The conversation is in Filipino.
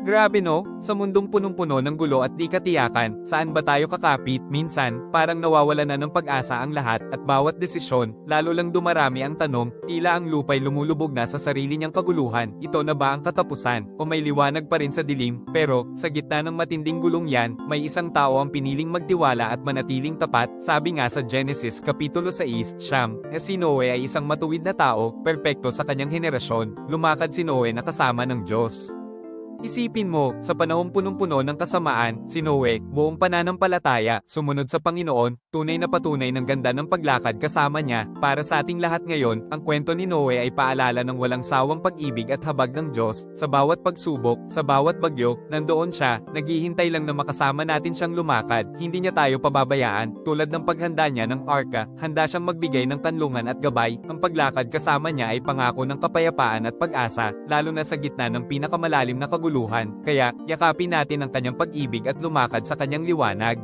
Grabe no, sa mundong punong-puno ng gulo at di katiyakan, saan ba tayo kakapit? Minsan, parang nawawala na ng pag-asa ang lahat at bawat desisyon, lalo lang dumarami ang tanong, tila ang lupay lumulubog na sa sarili niyang kaguluhan. Ito na ba ang katapusan? O may liwanag pa rin sa dilim? Pero, sa gitna ng matinding gulong yan, may isang tao ang piniling magtiwala at manatiling tapat. Sabi nga sa Genesis Kapitulo 6, Siyam, na si Noe ay isang matuwid na tao, perpekto sa kanyang henerasyon. Lumakad si Noe na kasama ng Diyos. Isipin mo, sa panahong punong-puno ng kasamaan, si Noe, buong pananampalataya, sumunod sa Panginoon, tunay na patunay ng ganda ng paglakad kasama niya. Para sa ating lahat ngayon, ang kwento ni Noe ay paalala ng walang sawang pag-ibig at habag ng Diyos. Sa bawat pagsubok, sa bawat bagyo, nandoon siya, naghihintay lang na makasama natin siyang lumakad. Hindi niya tayo pababayaan, tulad ng paghanda niya ng arka, handa siyang magbigay ng kanlungan at gabay. Ang paglakad kasama niya ay pangako ng kapayapaan at pag-asa, lalo na sa gitna ng pinakamalalim na kaguluhan. Kaya, yakapin natin ang kanyang pag-ibig at lumakad sa kanyang liwanag.